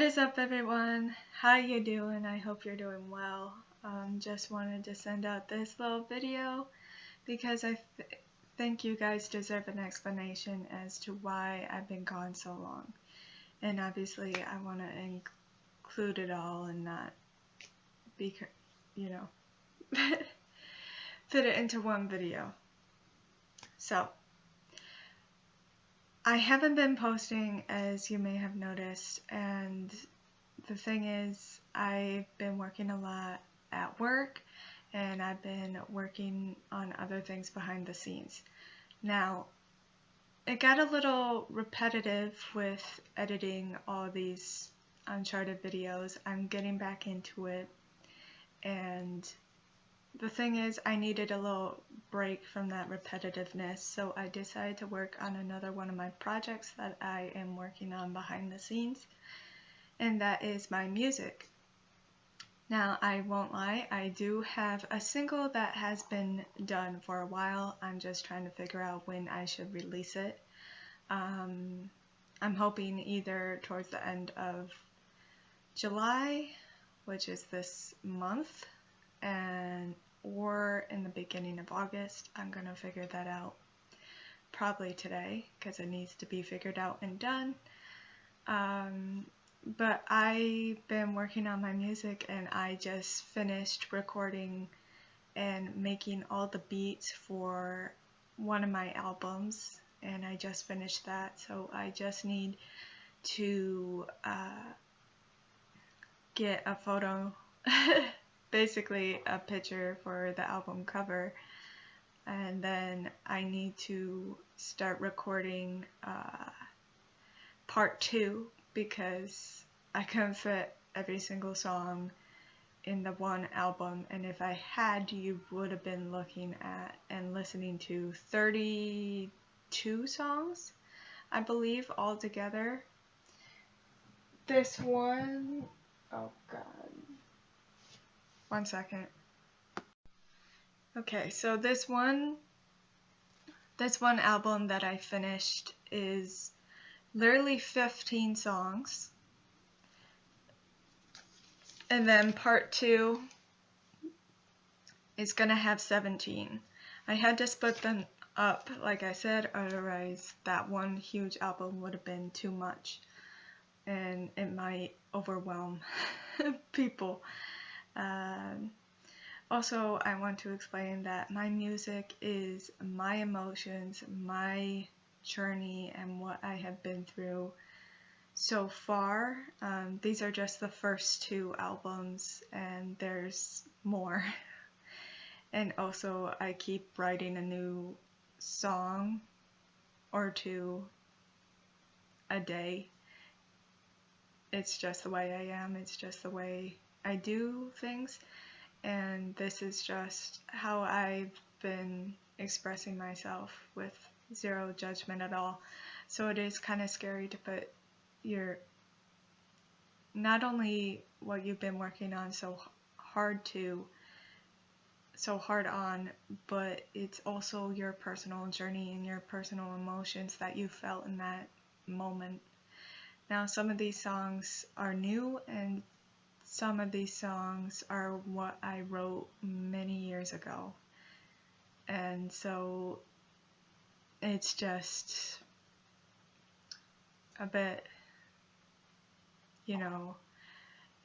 is up, everyone? How you doing? I hope you're doing well. Just wanted to send out this little video because I think you guys deserve an explanation as to why I've been gone so long. And obviously I want to include it all and not be, fit it into one video. So, I haven't been posting, as you may have noticed, and the thing is, I've been working a lot at work, and I've been working on other things behind the scenes. Now, it got a little repetitive with editing all these Uncharted videos. I'm getting back into it, and the thing is, I needed a little break from that repetitiveness, so I decided to work on another one of my projects that I am working on behind the scenes, and that is my music. Now, I won't lie, I do have a single that has been done for a while. I'm just trying to figure out when I should release it. I'm hoping either towards the end of July, which is this month, or in the beginning of August. I'm gonna figure that out probably today because it needs to be figured out and done. But I've been working on my music, and I just finished recording and making all the beats for one of my albums, and I just finished that, so I just need to get a photo basically a picture for the album cover, and then I need to start recording part 2 because I couldn't fit every single song in the one album, and if I had, you would have been looking at and listening to 32 songs, I believe, altogether. This one, oh god. One second. Okay, so this one album that I finished is literally 15 songs. And then part 2 is gonna have 17. I had to split them up, like I said, otherwise that one huge album would have been too much. And it might overwhelm people. Also, I want to explain that my music is my emotions, my journey, and what I have been through so far. These are just the first 2 albums, and there's more. And also, I keep writing a new song or 2 a day. It's just the way I am, it's just the way I do things, and this is just how I've been expressing myself with zero judgment at all. So it is kind of scary to put not only what you've been working on so hard on, but it's also your personal journey and your personal emotions that you felt in that moment. Now, some of these songs are new, and some of these songs are what I wrote many years ago. And so it's just a bit,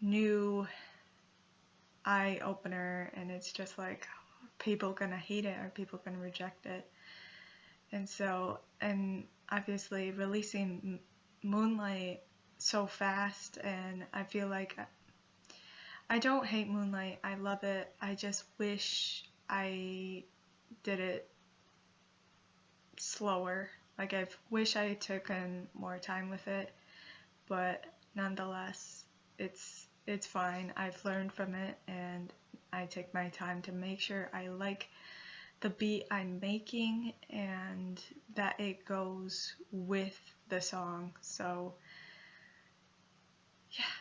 new eye-opener, and it's just like, people gonna hate it or people gonna reject it. And so, and obviously releasing Moonlight so fast, and I feel like I don't hate Moonlight, I love it, I just wish I did it slower. Like, I wish I took in more time with it, but nonetheless, it's fine. I've learned from it, and I take my time to make sure I like the beat I'm making and that it goes with the song. So yeah,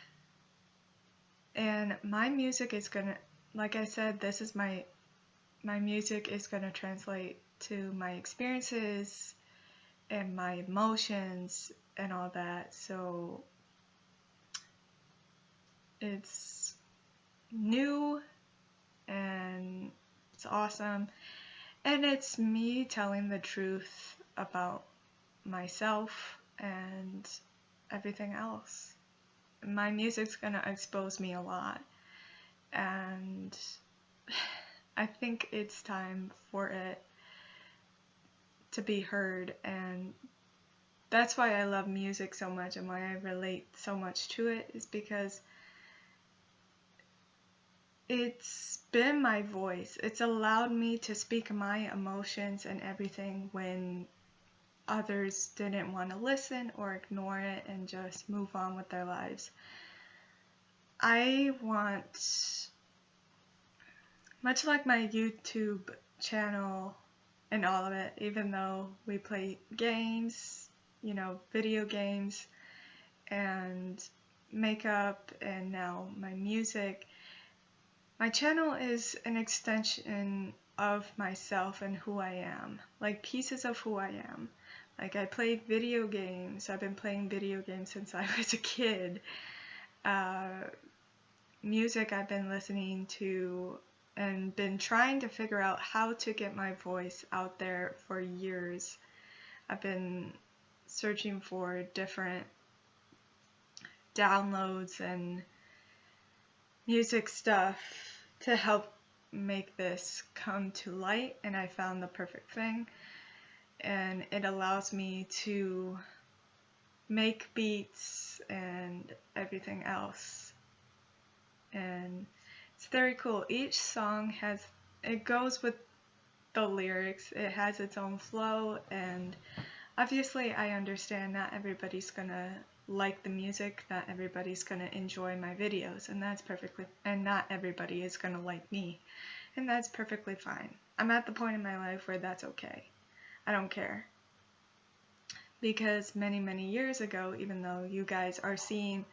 and my music is gonna, like I said, this is my music is gonna translate to my experiences and my emotions and all that. So It's new and it's awesome. And it's me telling the truth about myself and everything else. My music's gonna expose me a lot, and I think it's time for it to be heard, and that's why I love music so much and why I relate so much to it, is because it's been my voice. It's allowed me to speak my emotions and everything when others didn't want to listen or ignore it and just move on with their lives. I want, much like my YouTube channel and all of it, even though we play games, video games and makeup and now my music, my channel is an extension of myself and who I am, like pieces of who I am. Like I play video games. I've been playing video games since I was a kid. Music I've been listening to and been trying to figure out how to get my voice out there for years. I've been searching for different downloads and music stuff to help make this come to light, and I found the perfect thing. And it allows me to make beats and everything else. And it's very cool. Each song it goes with the lyrics. It has its own flow, and obviously I understand not everybody's gonna like the music, not everybody's gonna enjoy my videos, and not everybody is gonna like me, and that's perfectly fine. I'm at the point in my life where that's okay. I don't care. Because many, many years ago, even though you guys are seeing,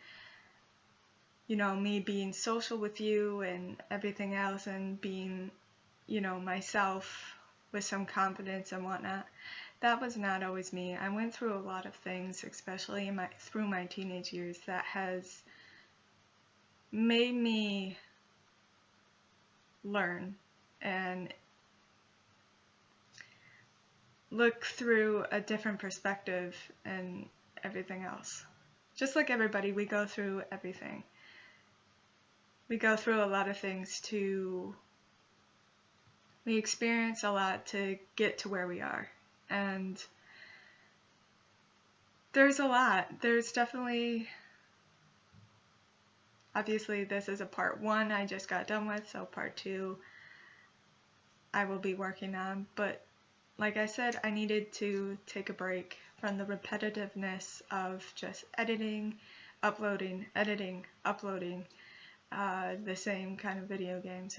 me being social with you and everything else and being, myself with some confidence and whatnot, that was not always me. I went through a lot of things, especially through my teenage years, that has made me learn and look through a different perspective and everything else. Just like everybody, we go through everything. We go through a lot of things we experience a lot to get to where we are. And there's a lot. There's definitely, obviously this is a part 1 I just got done with, so part 2 I will be working on. But like I said, I needed to take a break from the repetitiveness of just editing, uploading, the same kind of video game.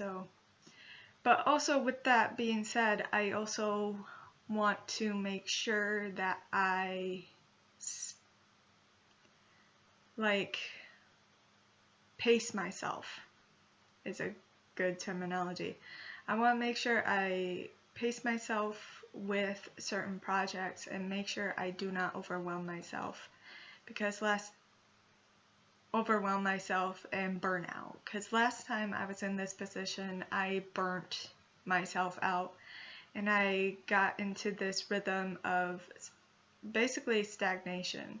But also with that being said, I also want to make sure that I pace myself is a good terminology. I want to make sure I pace myself with certain projects and make sure I do not overwhelm myself, because overwhelm myself and burn out. Because last time I was in this position, I burnt myself out and I got into this rhythm of basically stagnation.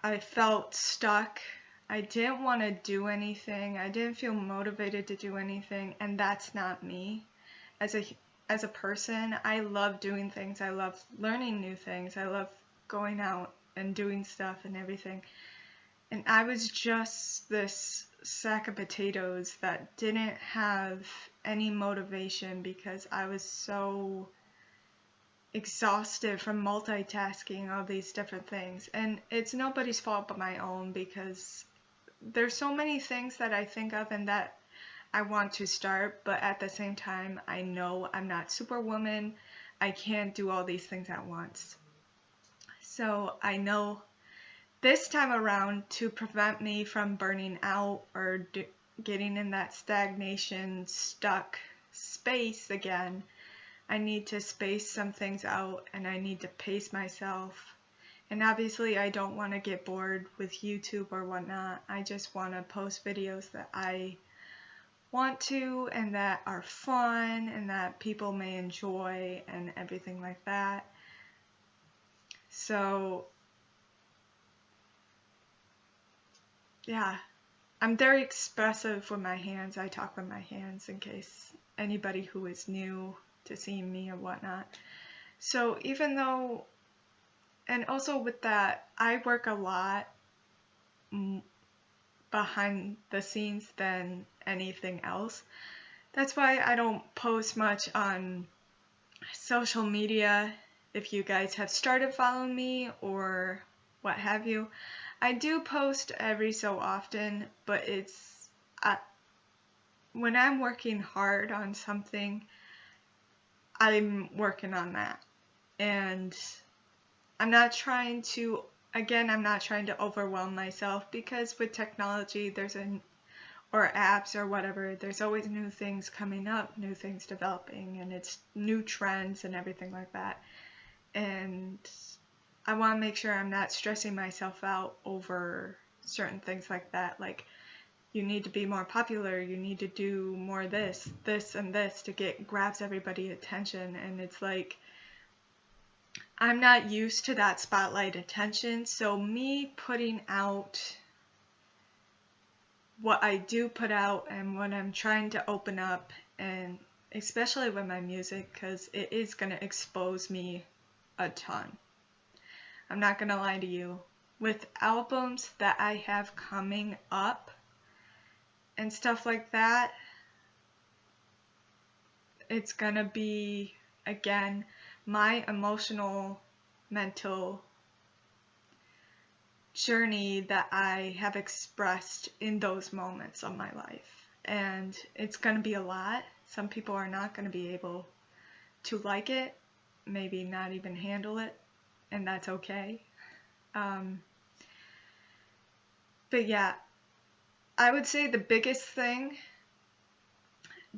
I felt stuck. I didn't want to do anything. I didn't feel motivated to do anything, and that's not me. As a person, I love doing things. I love learning new things. I love going out and doing stuff and everything. And I was just this sack of potatoes that didn't have any motivation because I was so exhausted from multitasking all these different things. And it's nobody's fault but my own, because there's so many things that I think of and that I want to start, but at the same time I know I'm not Superwoman. I can't do all these things at once. So I know this time around, to prevent me from burning out or getting in that stagnation, stuck space again, I need to space some things out, and I need to pace myself And obviously I don't want to get bored with YouTube or whatnot. I just want to post videos that I want to and that are fun and that people may enjoy and everything like that. So yeah, I'm very expressive with my hands. I talk with my hands in case anybody who is new to seeing me or whatnot. So even though, and also with that, I work a lot behind the scenes than anything else. That's why I don't post much on social media. If you guys have started following me or what have you, I do post every so often, but it's when I'm working hard on something, I'm working on that. And I'm not trying to, again, I'm not trying to overwhelm myself, because with technology, or apps or whatever, there's always new things coming up, new things developing, and it's new trends and everything like that. And I want to make sure I'm not stressing myself out over certain things like that. Like, you need to be more popular, you need to do more this, and this to grabs everybody's attention. And it's like, I'm not used to that spotlight attention, so me putting out what I do put out and what I'm trying to open up, and especially with my music, because it is going to expose me a ton. I'm not going to lie to you. With albums that I have coming up and stuff like that, it's going to be, again, my emotional, mental journey that I have expressed in those moments of my life. And it's going to be a lot. Some people are not going to be able to like it, maybe not even handle it, and that's okay. But yeah, I would say the biggest thing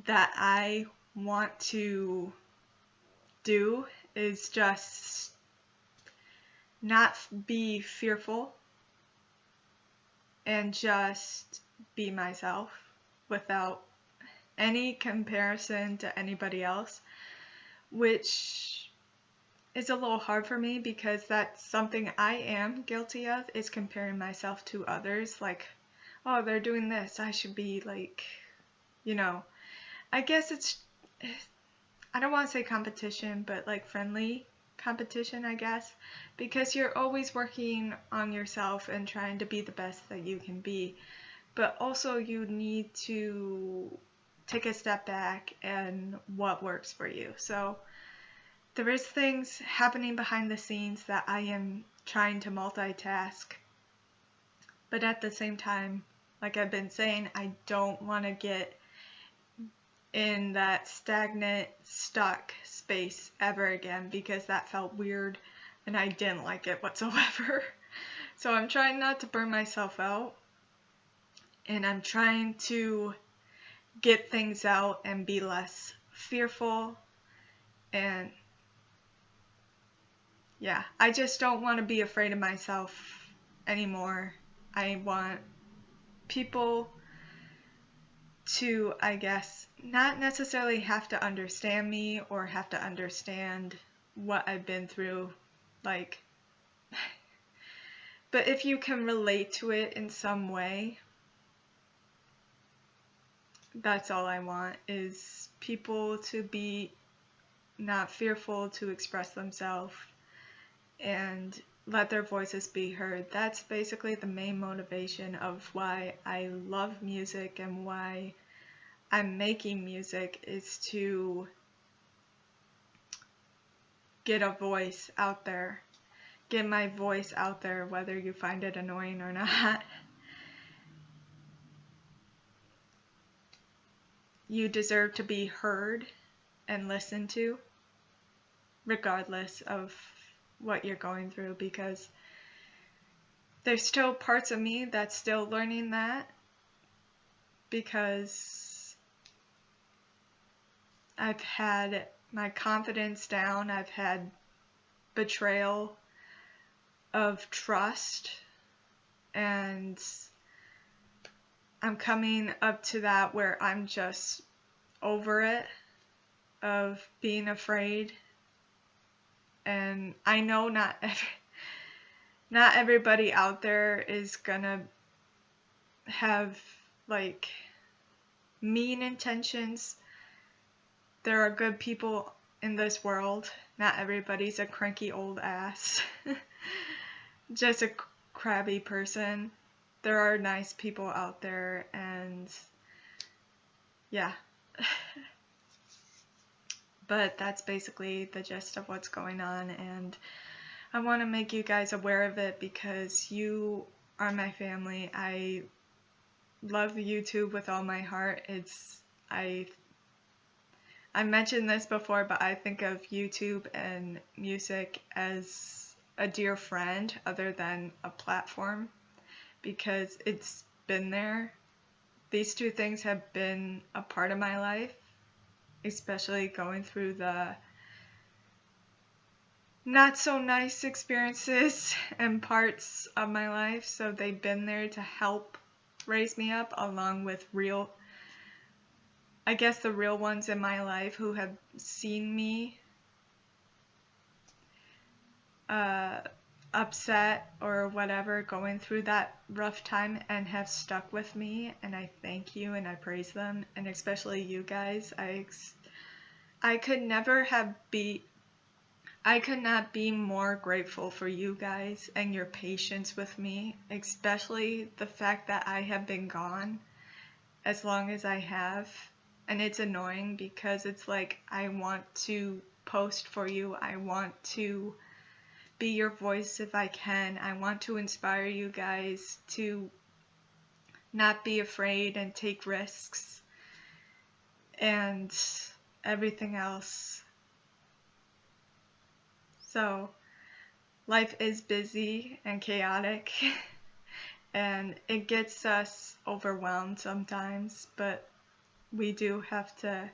that I want to do is just not be fearful and just be myself without any comparison to anybody else, which is a little hard for me because that's something I am guilty of, is comparing myself to others. Like, oh, they're doing this, I should be like, I guess I don't want to say competition, but like friendly competition, I guess, because you're always working on yourself and trying to be the best that you can be, but also you need to take a step back and what works for you. So there is things happening behind the scenes that I am trying to multitask, but at the same time, like I've been saying, I don't want to get in that stagnant, stuck space ever again, because that felt weird and I didn't like it whatsoever. So I'm trying not to burn myself out, and I'm trying to get things out and be less fearful. And yeah, I just don't want to be afraid of myself anymore. I want people to, I guess, not necessarily have to understand me or have to understand what I've been through, like, but if you can relate to it in some way, that's all I want, is people to be not fearful to express themselves and let their voices be heard. That's basically the main motivation of why I love music and why I'm making music, is to get a voice out there. Get my voice out there, whether you find it annoying or not. You deserve to be heard and listened to, regardless of what you're going through, because there's still parts of me that's still learning that, because I've had my confidence down, I've had betrayal, of trust, and I'm coming up to that where I'm just over it, of being afraid. And I know not everybody out there is gonna have like mean intentions. There are good people in this world. Not everybody's a cranky old ass. Just a crabby person. There are nice people out there, and yeah. But that's basically the gist of what's going on, and I want to make you guys aware of it because you are my family. I love YouTube with all my heart. I mentioned this before, but I think of YouTube and music as a dear friend other than a platform, because it's been there. These two things have been a part of my life, especially going through the not so nice experiences and parts of my life. So they've been there to help raise me up, along with the real ones in my life who have seen me upset or whatever, going through that rough time, and have stuck with me. And I thank you and I praise them, and especially you guys. I could not be more grateful for you guys and your patience with me, especially the fact that I have been gone as long as I have. And it's annoying because it's like I want to post for you. I want to be your voice if I can. I want to inspire you guys to not be afraid and take risks and everything else. So life is busy and chaotic and it gets us overwhelmed sometimes, but we do have to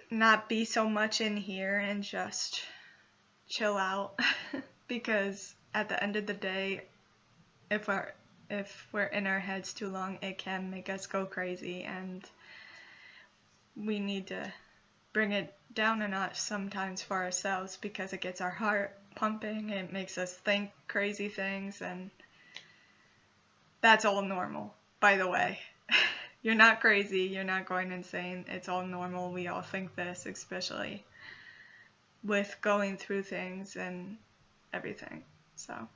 not be so much in here and just chill out because at the end of the day, if we're in our heads too long, it can make us go crazy, and we need to bring it down a notch sometimes for ourselves because it gets our heart pumping, it makes us think crazy things, and that's all normal, by the way. You're not crazy, you're not going insane, it's all normal. We all think this, especially with going through things and everything. So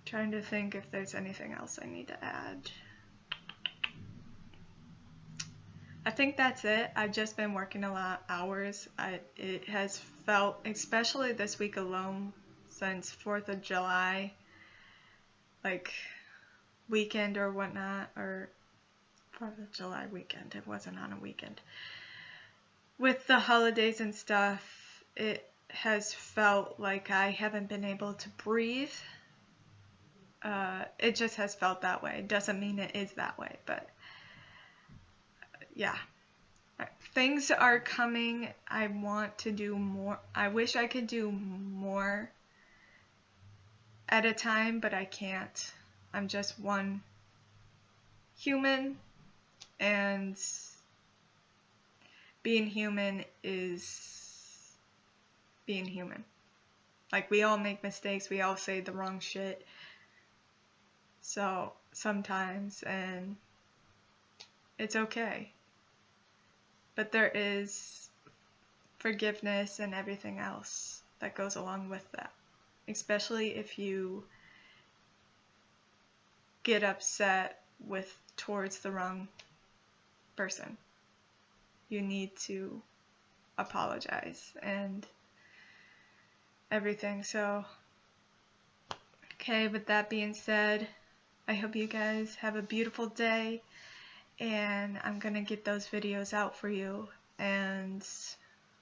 trying to think if there's anything else I need to add. I think that's it. I've just been working a lot of hours. It has felt, especially this week alone, since 4th of July, like weekend or whatnot, or 4th of July weekend, it wasn't on a weekend. With the holidays and stuff, it has felt like I haven't been able to breathe. It just has felt that way. It doesn't mean it is that way, but yeah. Things are coming. I want to do more. I wish I could do more at a time, but I can't. I'm just one human, and being human is being human. Like, we all make mistakes, we all say the wrong shit. So, sometimes, and it's okay. But there is forgiveness and everything else that goes along with that. Especially if you get upset towards the wrong person. You need to apologize and everything. So, okay, with that being said, I hope you guys have a beautiful day, and I'm gonna get those videos out for you, and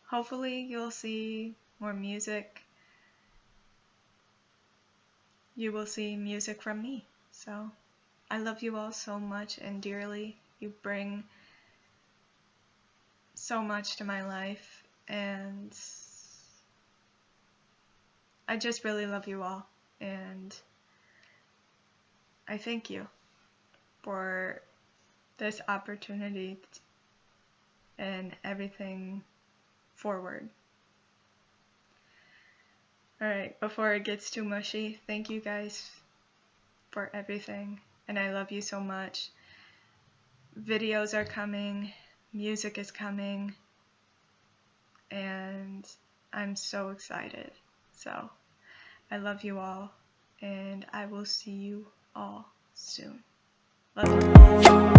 hopefully you'll see more music. You will see music from me. So, I love you all so much and dearly. You bring so much to my life, and I just really love you all, and I thank you for this opportunity and everything forward. Alright, before it gets too mushy, thank you guys for everything, and I love you so much. Videos are coming, music is coming, and I'm so excited. So, I love you all, and I will see you all soon. Love you.